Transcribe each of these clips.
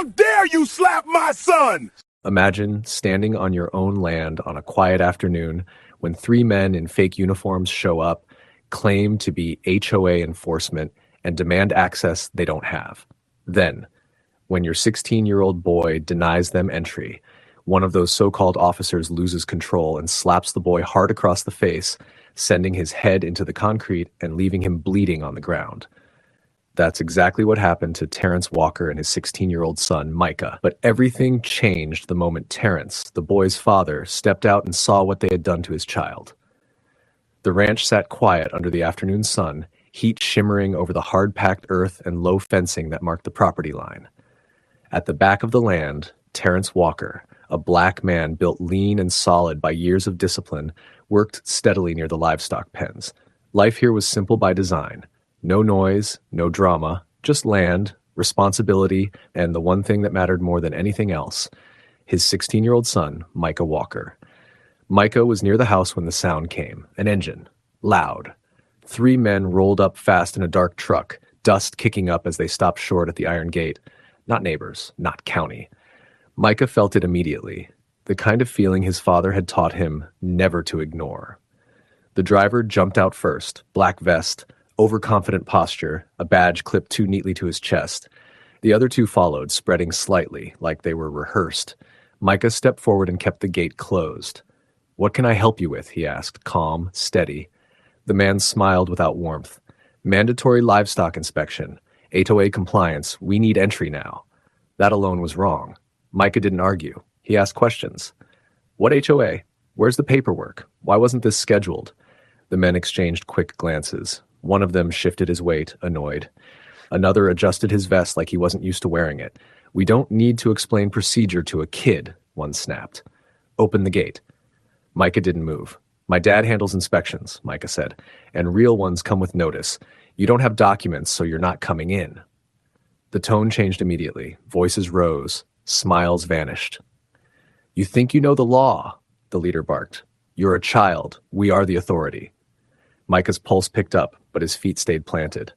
How dare you slap my son? Imagine standing on your own land on a quiet afternoon when three men in fake uniforms show up, claim to be HOA enforcement, and demand access they don't have. Then, when your 16-year-old boy denies them entry, one of those so-called officers loses control and slaps the boy hard across the face, sending his head into the concrete and leaving him bleeding on the ground. That's exactly what happened to Terrence Walker and his 16-year-old son, Micah. But everything changed the moment Terrence, the boy's father, stepped out and saw what they had done to his child. The ranch sat quiet under the afternoon sun, heat shimmering over the hard-packed earth and low fencing that marked the property line. At the back of the land, Terrence Walker, a black man built lean and solid by years of discipline, worked steadily near the livestock pens. Life here was simple by design. No noise, no drama, just land, responsibility, and the one thing that mattered more than anything else, his 16-year-old son, Micah Walker. Micah was near the house when the sound came, an engine, loud. Three men rolled up fast in a dark truck, dust kicking up as they stopped short at the iron gate. Not neighbors, not county. Micah felt it immediately, the kind of feeling his father had taught him never to ignore. The driver jumped out first, black vest, overconfident posture, a badge clipped too neatly to his chest. The other two followed, spreading slightly, like they were rehearsed. Micah stepped forward and kept the gate closed. "What can I help you with?" he asked, calm, steady. The man smiled without warmth. "Mandatory livestock inspection. HOA compliance. We need entry now." That alone was wrong. Micah didn't argue. He asked questions. "What HOA? Where's the paperwork? Why wasn't this scheduled?" The men exchanged quick glances. One of them shifted his weight, annoyed. Another adjusted his vest like he wasn't used to wearing it. "We don't need to explain procedure to a kid," one snapped. "Open the gate." Micah didn't move. "My dad handles inspections," Micah said, "and real ones come with notice. You don't have documents, so you're not coming in." The tone changed immediately. Voices rose. Smiles vanished. "You think you know the law," the leader barked. "You're a child. We are the authority." Micah's pulse picked up, but his feet stayed planted.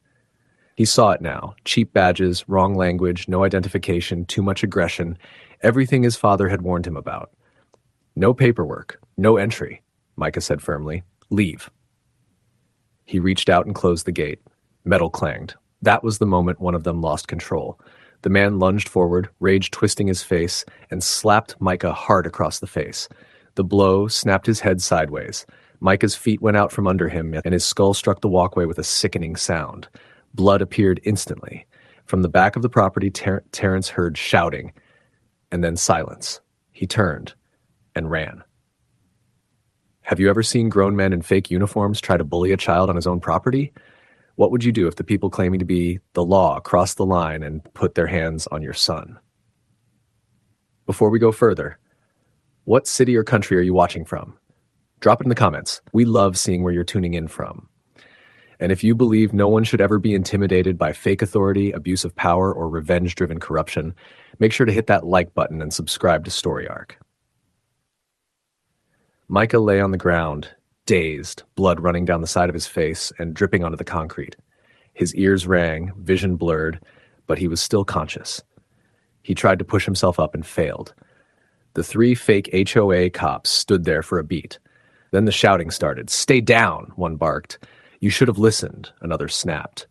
He saw it now. Cheap badges, wrong language, no identification, too much aggression, everything his father had warned him about. "No paperwork, no entry," Micah said firmly. "Leave." He reached out and closed the gate. Metal clanged. That was the moment one of them lost control. The man lunged forward, rage twisting his face, and slapped Micah hard across the face. The blow snapped his head sideways. Micah's feet went out from under him, and his skull struck the walkway with a sickening sound. Blood appeared instantly. From the back of the property, Terrence heard shouting, and then silence. He turned and ran. Have you ever seen grown men in fake uniforms try to bully a child on his own property? What would you do if the people claiming to be the law crossed the line and put their hands on your son? Before we go further, what city or country are you watching from? Drop it in the comments. We love seeing where you're tuning in from. And if you believe no one should ever be intimidated by fake authority, abuse of power, or revenge-driven corruption, make sure to hit that like button and subscribe to Story Arc. Micah lay on the ground, dazed, blood running down the side of his face and dripping onto the concrete. His ears rang, vision blurred, but he was still conscious. He tried to push himself up and failed. The three fake HOA cops stood there for a beat. Then the shouting started. "Stay down," one barked. "You should have listened," another snapped.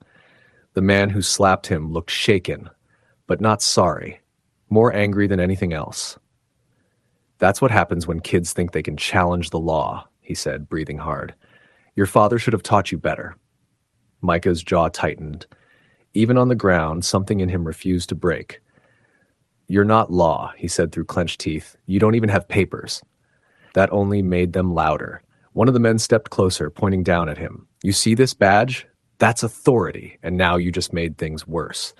The man who slapped him looked shaken, but not sorry, more angry than anything else. "That's what happens when kids think they can challenge the law," he said, breathing hard. "Your father should have taught you better." Micah's jaw tightened. Even on the ground, something in him refused to break. "You're not law," he said through clenched teeth. "You don't even have papers." That only made them louder. One of the men stepped closer, pointing down at him. "You see this badge? That's authority, and now you just made things worse."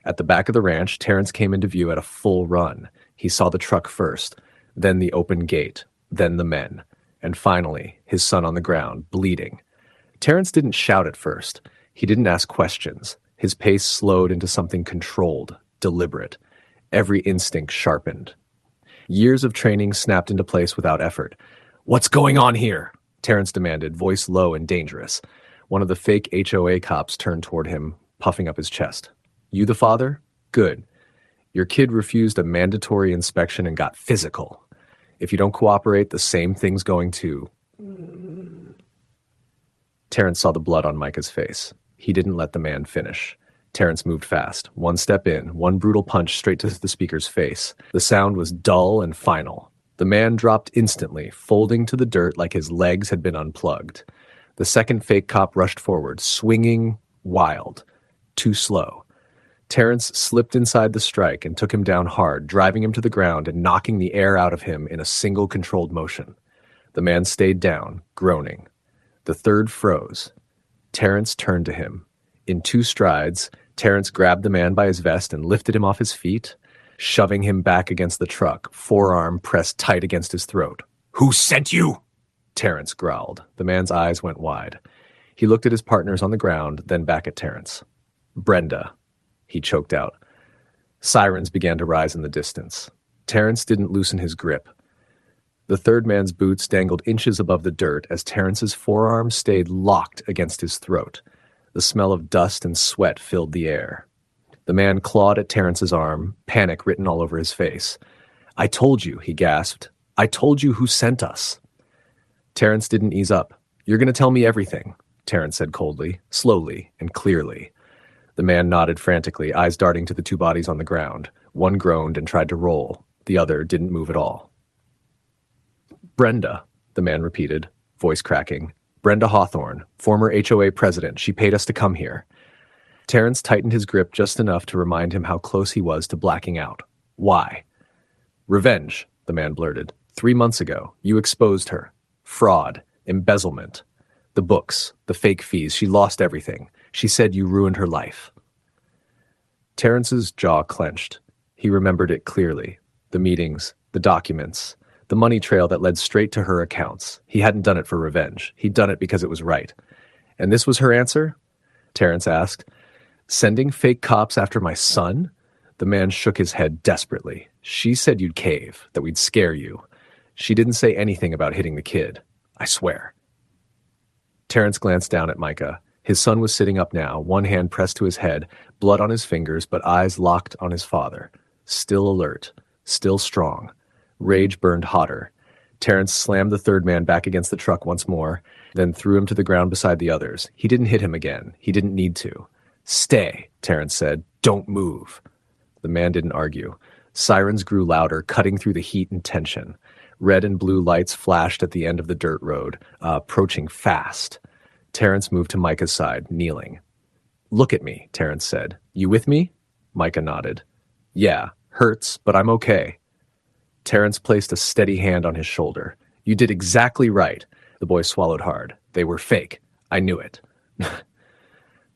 At the back of the ranch, Terrence came into view at a full run. He saw the truck first, then the open gate, then the men, and finally, his son on the ground, bleeding. Terrence didn't shout at first. He didn't ask questions. His pace slowed into something controlled, deliberate. Every instinct sharpened. Years of training snapped into place without effort. "What's going on here?" Terrence demanded, voice low and dangerous. One of the fake HOA cops turned toward him, puffing up his chest. "You the father? Good. Your kid refused a mandatory inspection and got physical. If you don't cooperate, the same thing's going to... Terrence saw the blood on Micah's face. He didn't let the man finish. Terrence moved fast. One step in, one brutal punch straight to the speaker's face. The sound was dull and final. The man dropped instantly, folding to the dirt like his legs had been unplugged. The second fake cop rushed forward, swinging wild. Too slow. Terrence slipped inside the strike and took him down hard, driving him to the ground and knocking the air out of him in a single controlled motion. The man stayed down, groaning. The third froze. Terrence turned to him. In 2 strides, Terrence grabbed the man by his vest and lifted him off his feet, shoving him back against the truck, forearm pressed tight against his throat. Who sent you? Terrence growled. The man's eyes went wide. He looked at his partners on the ground, then back at Terrence. Brenda, he choked out. Sirens began to rise in the distance. Terrence didn't loosen his grip. The third man's boots dangled inches above the dirt as Terrence's forearm stayed locked against his throat. The smell of dust and sweat filled the air. The man clawed at Terrence's arm, panic written all over his face. I told you, he gasped. I told you who sent us. Terrence didn't ease up. You're going to tell me everything, Terrence said coldly, slowly, and clearly. The man nodded frantically, eyes darting to the 2 bodies on the ground. One groaned and tried to roll. The other didn't move at all. Brenda, the man repeated, voice cracking. Brenda Hawthorne, former HOA president. She paid us to come here. Terrence tightened his grip just enough to remind him how close he was to blacking out. Why? Revenge, the man blurted. 3 months ago, you exposed her. Fraud, embezzlement. The books, the fake fees, she lost everything. She said you ruined her life. Terrence's jaw clenched. He remembered it clearly. The meetings, the documents, the money trail that led straight to her accounts. He hadn't done it for revenge. He'd done it because it was right. And this was her answer? Terrence asked. Sending fake cops after my son? The man shook his head desperately. She said you'd cave, that we'd scare you. She didn't say anything about hitting the kid. I swear. Terrence glanced down at Micah. His son was sitting up now, one hand pressed to his head, blood on his fingers, but eyes locked on his father. Still alert, still strong. Rage burned hotter. Terrence slammed the third man back against the truck once more, then threw him to the ground beside the others. He didn't hit him again. He didn't need to. Stay, Terrence said. Don't move. The man didn't argue. Sirens grew louder, cutting through the heat and tension. Red and blue lights flashed at the end of the dirt road, approaching fast. Terrence moved to Micah's side, kneeling. Look at me, Terrence said. You with me? Micah nodded. Yeah, hurts, but I'm okay. Terrence placed a steady hand on his shoulder. You did exactly right. The boy swallowed hard. They were fake. I knew it.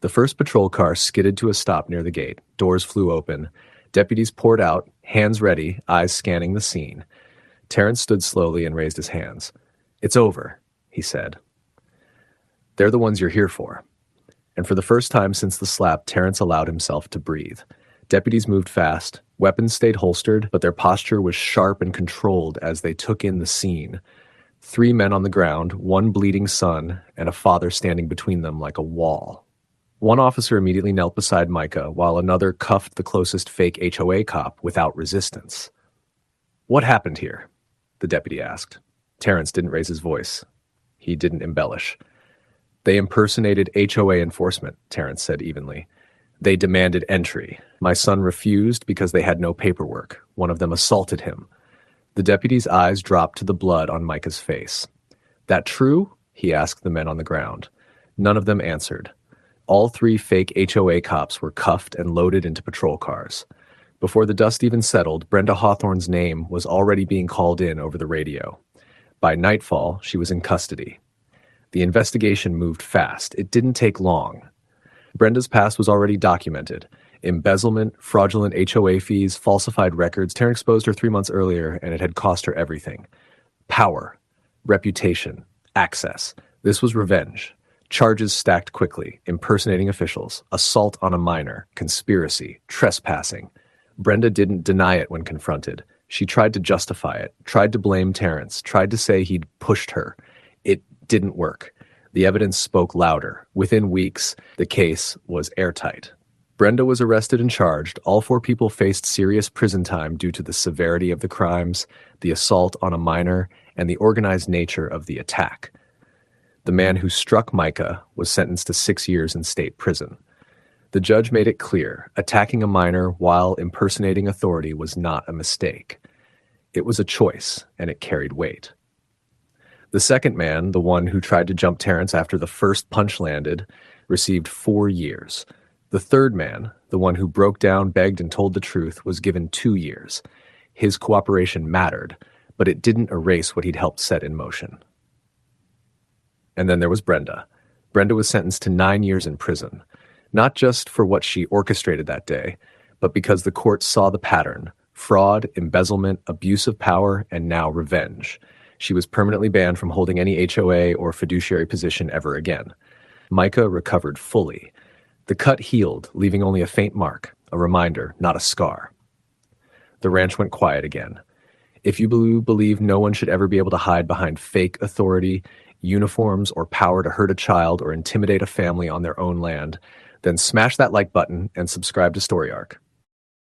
The first patrol car skidded to a stop near the gate. Doors flew open. Deputies poured out, hands ready, eyes scanning the scene. Terrence stood slowly and raised his hands. It's over, he said. They're the ones you're here for. And for the first time since the slap, Terrence allowed himself to breathe. Deputies moved fast. Weapons stayed holstered, but their posture was sharp and controlled as they took in the scene. 3 men on the ground, 1 bleeding son, and a father standing between them like a wall. One officer immediately knelt beside Micah, while another cuffed the closest fake HOA cop without resistance. What happened here? The deputy asked. Terrence didn't raise his voice. He didn't embellish. They impersonated HOA enforcement, Terrence said evenly. They demanded entry. My son refused because they had no paperwork. One of them assaulted him. The deputy's eyes dropped to the blood on Micah's face. That true? He asked the men on the ground. None of them answered. All 3 fake HOA cops were cuffed and loaded into patrol cars. Before the dust even settled, Brenda Hawthorne's name was already being called in over the radio. By nightfall, she was in custody. The investigation moved fast. It didn't take long. Brenda's past was already documented. Embezzlement, fraudulent HOA fees, falsified records. Terrence exposed her 3 months earlier, and it had cost her everything. Power, reputation, access. This was revenge. Charges stacked quickly, impersonating officials, assault on a minor, conspiracy, trespassing. Brenda didn't deny it when confronted. She tried to justify it, tried to blame Terrence, tried to say he'd pushed her. It didn't work. The evidence spoke louder. Within weeks, the case was airtight. Brenda was arrested and charged. All 4 people faced serious prison time due to the severity of the crimes, the assault on a minor, and the organized nature of the attack. The man who struck Micah was sentenced to 6 years in state prison. The judge made it clear attacking a minor while impersonating authority was not a mistake. It was a choice, and it carried weight. The second man, the one who tried to jump Terrence after the first punch landed, received 4 years. The third man, the one who broke down, begged, and told the truth, was given 2 years. His cooperation mattered, but it didn't erase what he'd helped set in motion. And then there was Brenda. Brenda was sentenced to 9 years in prison, not just for what she orchestrated that day, but because the court saw the pattern: fraud, embezzlement, abuse of power, and now revenge. She was permanently banned from holding any HOA or fiduciary position ever again. Micah recovered fully. The cut healed, leaving only a faint mark, a reminder, not a scar. The ranch went quiet again. If you believe no one should ever be able to hide behind fake authority, uniforms, or power to hurt a child or intimidate a family on their own land, then smash that like button and subscribe to Story Arc.